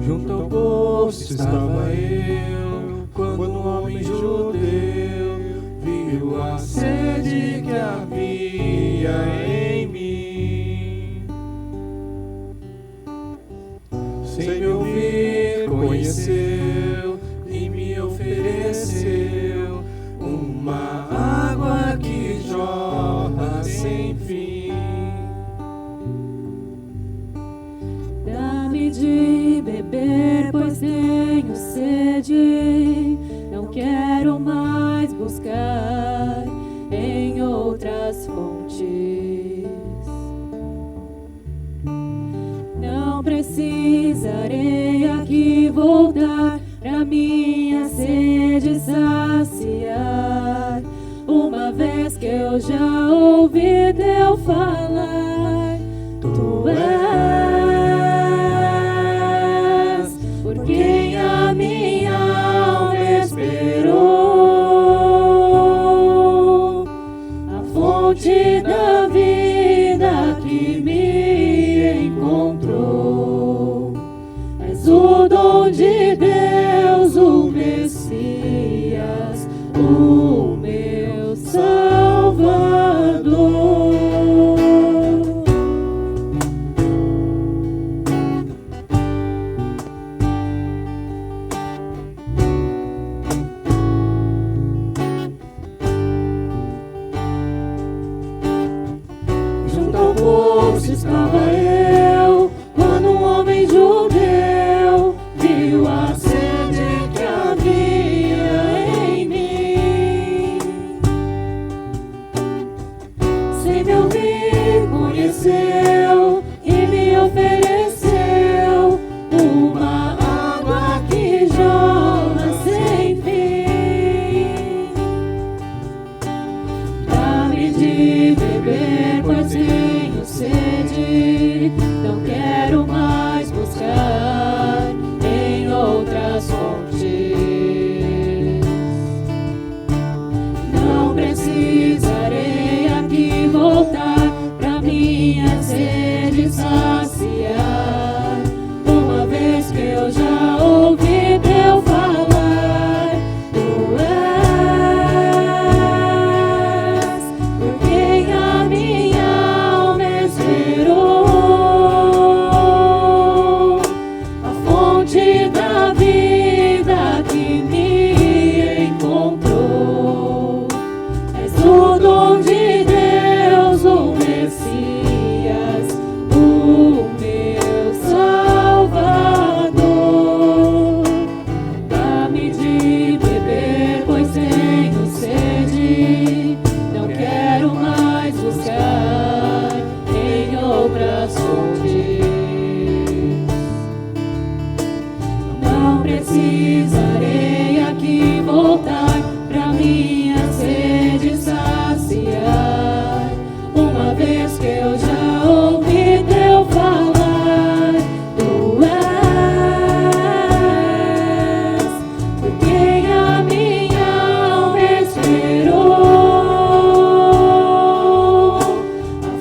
Junto ao poço estava eu, quando um homem judeu viu a sede que havia em mim. Sem me ouvir, conheceu e me ofereceu uma água que jorra sem fim. Dá-me de beber, pois tenho sede. Não quero mais buscar em outras fontes. Não precisarei aqui voltar pra minha sede saciar, uma vez que eu já ouvi teu falar. Tu és por quem a minha alma esperou, a fonte da vida que me encontrou. És o dom de Deus, o Messias, o meu Salvador. Junto ao poço estava eu, quando um homem judeu viu a sede que havia em mim. Sem me ouvir, conheceu e me ofereceu uma água que jorra sem fim. Dá-me de beber, pois tenho sede. Não quero mais buscar em outras fontes. outras fontes. Não precisarei aqui voltar pra minha sede saciar, uma vez que eu já ouvi teu falar. Tu és por quem a minha alma esperou, a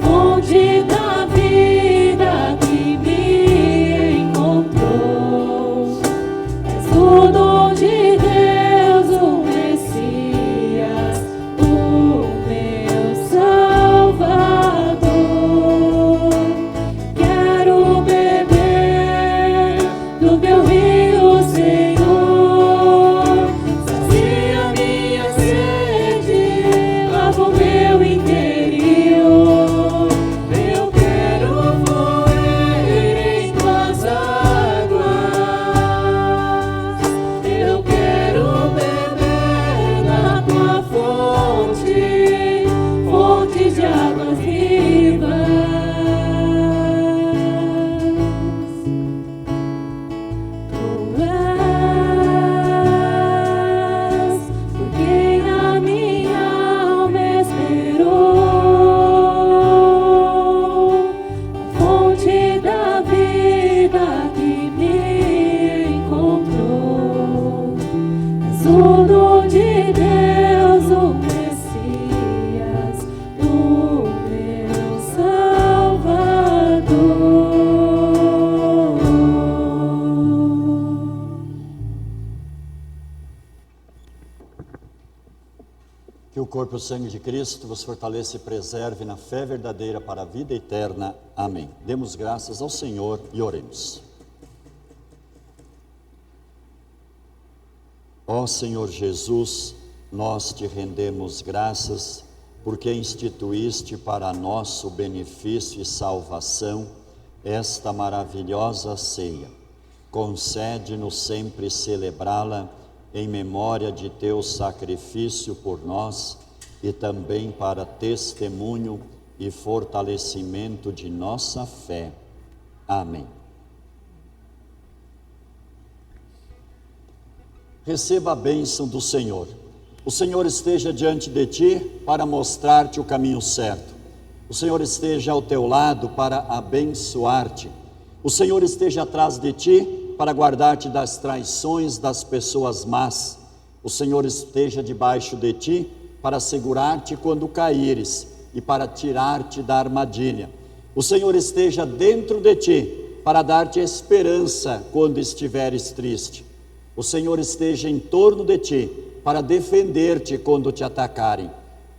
fonte da vida que me encontrou. És o dom de Deus, o Messias, o meu Salvador. Quero beber do teu rio, Senhor. Sacia minha sede, lava o meu interior. Eu quero fluir em tuas águas. Eu quero beber da tua fonte, fonte de águas vivas. Tu és por quem a minha alma esperou, a fonte da vida que me encontrou. És o dom de Deus, o Messias, o meu Salvador. Que o corpo e o sangue de Cristo vos fortaleça e preserve na fé verdadeira para a vida eterna. Amém. Demos graças ao Senhor e oremos. Ó Senhor Jesus, nós te rendemos graças porque instituíste para nosso benefício e salvação esta maravilhosa ceia. Concede-nos sempre celebrá-la em memória de teu sacrifício por nós e também para testemunho e fortalecimento de nossa fé. Amém. Receba a bênção do Senhor. O Senhor esteja diante de ti para mostrar-te o caminho certo. O Senhor esteja ao teu lado para abençoar-te. O Senhor esteja atrás de ti para guardar-te das traições das pessoas más. O Senhor esteja debaixo de ti para segurar-te quando caíres e para tirar-te da armadilha. O Senhor esteja dentro de ti para dar-te esperança quando estiveres triste. O Senhor esteja em torno de ti para defender-te quando te atacarem.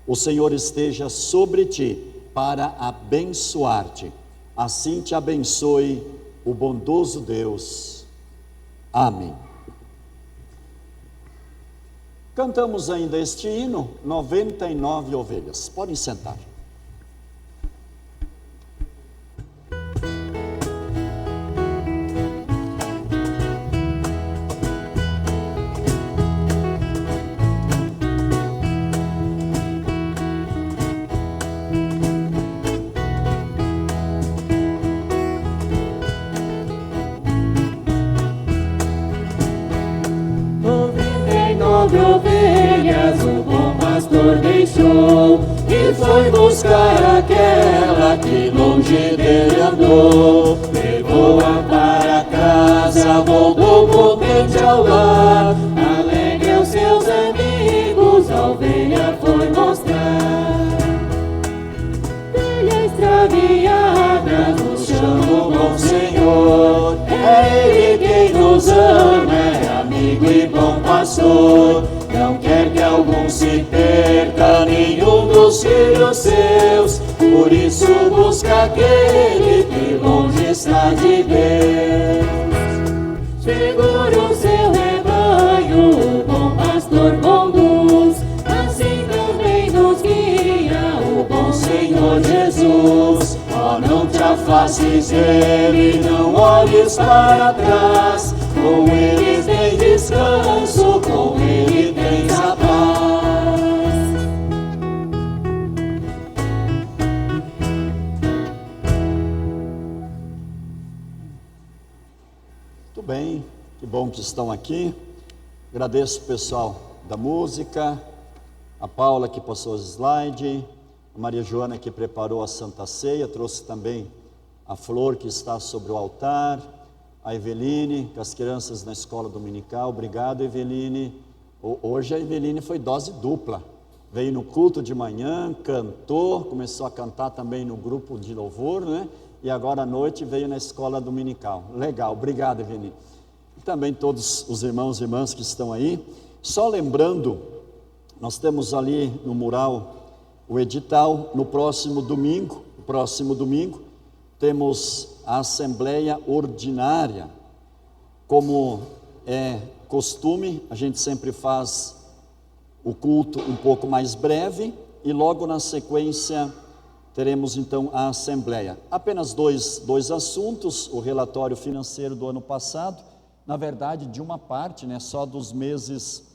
O Senhor esteja sobre ti para abençoar-te. Assim te abençoe o bondoso Deus. Amém. Cantamos ainda este hino, 99 ovelhas. Podem sentar. Ovelhas o bom pastor deixou e foi buscar aquela que longe dele andou. Levou-a para casa, voltou contente ao lar, alegre aos seus amigos, a ovelha foi mostrar. Filha extraviada, nos chama o bom Senhor, é Ele quem nos ama, é amigo e bom pastor. Não quer que algum se perca, nenhum dos filhos seus, por isso busca aquele que longe está de Deus. Segura o seu rebanho, o bom pastor conduz, assim também nos guia o bom Senhor Jesus. Ó, não te afastes dele, não olhes para trás, com ele tem descanso, com ele tens a paz. bem, que bom que estão aqui. Agradeço o pessoal da música, a Paula que passou os slides, a Maria Joana que preparou a Santa Ceia, trouxe também a flor que está sobre o altar, a Eveline, com as crianças na escola dominical. Obrigado, Eveline. Hoje a Eveline foi dose dupla, veio no culto de manhã, cantou, começou a cantar também no grupo de louvor, né? E agora à noite veio na escola dominical. Legal, obrigado, Eveline. E também todos os irmãos e irmãs que estão aí. Só lembrando, nós temos ali no mural o edital. No próximo domingo, temos a Assembleia Ordinária. Como é costume, a gente sempre faz o culto um pouco mais breve e logo na sequência teremos então a Assembleia. Apenas dois assuntos: o relatório financeiro do ano passado, na verdade de uma parte, né, só dos meses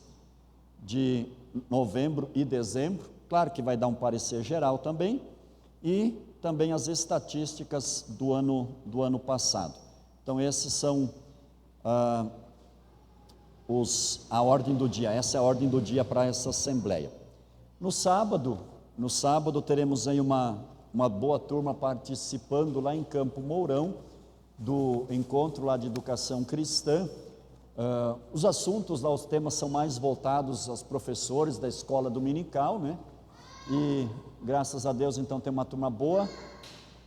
de novembro e dezembro, claro que vai dar um parecer geral também, e também as estatísticas do ano passado. Então esses são a ordem do dia, essa é a ordem do dia para essa Assembleia. No sábado teremos aí uma boa turma participando lá em Campo Mourão, do encontro lá de educação cristã. Os assuntos lá, os temas são mais voltados aos professores da escola dominical, né? E graças a Deus então tem uma turma boa.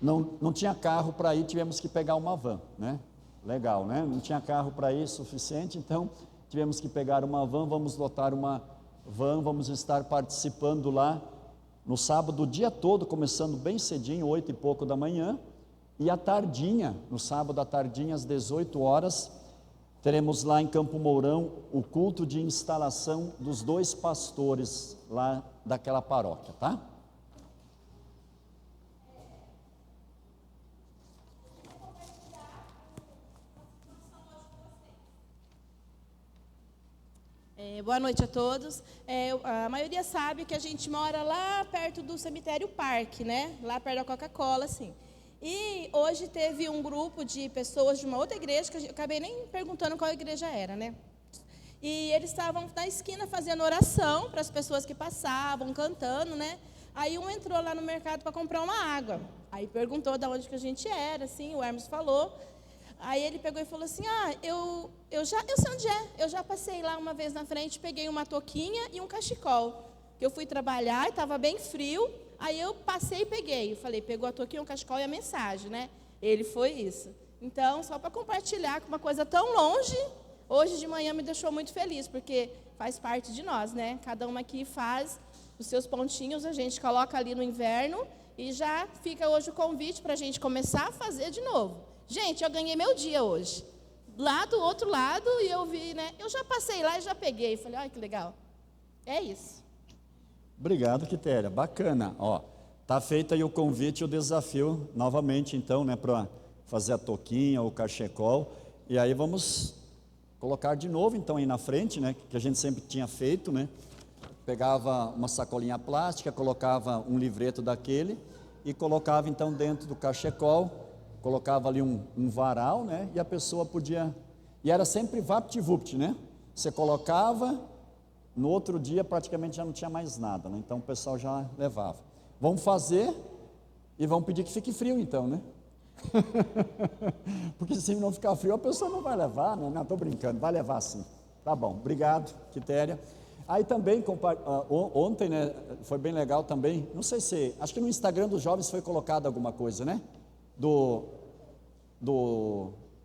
Não tinha carro para ir, tivemos que pegar uma van, né? Legal, né? Não tinha carro para ir suficiente, então tivemos que pegar uma van. Vamos lotar uma van, vamos estar participando lá no sábado o dia todo, começando bem cedinho, 8 e pouco da manhã, e à tardinha, no sábado à tardinha, às 18 horas, teremos lá em Campo Mourão o culto de instalação dos 2 pastores lá daquela paróquia, tá? Boa noite a todos. A maioria sabe que a gente mora lá perto do cemitério Parque, né? Lá perto da Coca-Cola, assim. E hoje teve um grupo de pessoas de uma outra igreja, que eu acabei nem perguntando qual igreja era, né? E eles estavam na esquina fazendo oração para as pessoas que passavam, cantando, né? Aí um entrou lá no mercado para comprar uma água. Aí perguntou de onde que a gente era, assim, o Hermes falou. Aí ele pegou e falou assim: eu sei onde é, eu já passei lá uma vez na frente, peguei uma touquinha e um cachecol, que eu fui trabalhar e estava bem frio, aí eu passei e peguei, eu falei, pegou a touquinha, um cachecol e a mensagem, né? Ele foi isso. Então, só para compartilhar com uma coisa tão longe, hoje de manhã me deixou muito feliz, porque faz parte de nós, né? Cada um aqui faz os seus pontinhos, a gente coloca ali no inverno, e já fica hoje o convite para a gente começar a fazer de novo. Gente, eu ganhei meu dia hoje, lá do outro lado, e eu vi, né? Eu já passei lá e já peguei. Falei, olha que legal. É isso. Obrigado, Quitéria. Bacana. Ó, tá feito aí o convite e o desafio novamente, então, né? Para fazer a touquinha, o cachecol. E aí vamos colocar de novo, então, aí na frente, né? Que a gente sempre tinha feito, né? Pegava uma sacolinha plástica, colocava um livreto daquele e colocava, então, dentro do cachecol. Colocava ali um varal, né? E a pessoa podia... E era sempre vapt-vupt, né? Você colocava, no outro dia praticamente já não tinha mais nada, né? Então o pessoal já levava. Vamos fazer e vamos pedir que fique frio então, né? Porque se não ficar frio a pessoa não vai levar, né? Não, estou brincando, vai levar sim. Tá bom, obrigado, Quitéria. Aí também, ontem, né? Foi bem legal também, não sei se... Acho que no Instagram dos jovens foi colocado alguma coisa, né? Do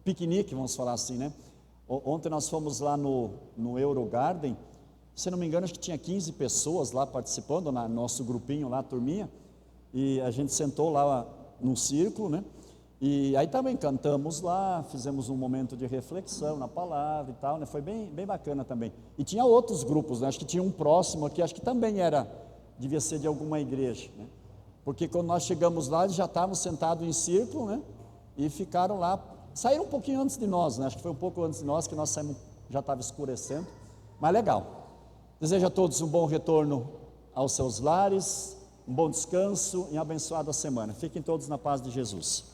piquenique, vamos falar assim, né? Ontem nós fomos lá no Eurogarden, se não me engano, acho que tinha 15 pessoas lá participando, no nosso grupinho lá, turminha, e a gente sentou lá num círculo, né? E aí também cantamos lá, fizemos um momento de reflexão na palavra e tal, né? Foi bem bacana também. E tinha outros grupos, né? Acho que tinha um próximo aqui, acho que também devia ser de alguma igreja, né? Porque quando nós chegamos lá, eles já estavam sentados em círculo, né? E ficaram lá, saíram um pouquinho antes de nós, né? Acho que foi um pouco antes de nós, que nós saímos, já estava escurecendo, mas legal. Desejo a todos um bom retorno aos seus lares, um bom descanso e uma abençoada semana. Fiquem todos na paz de Jesus.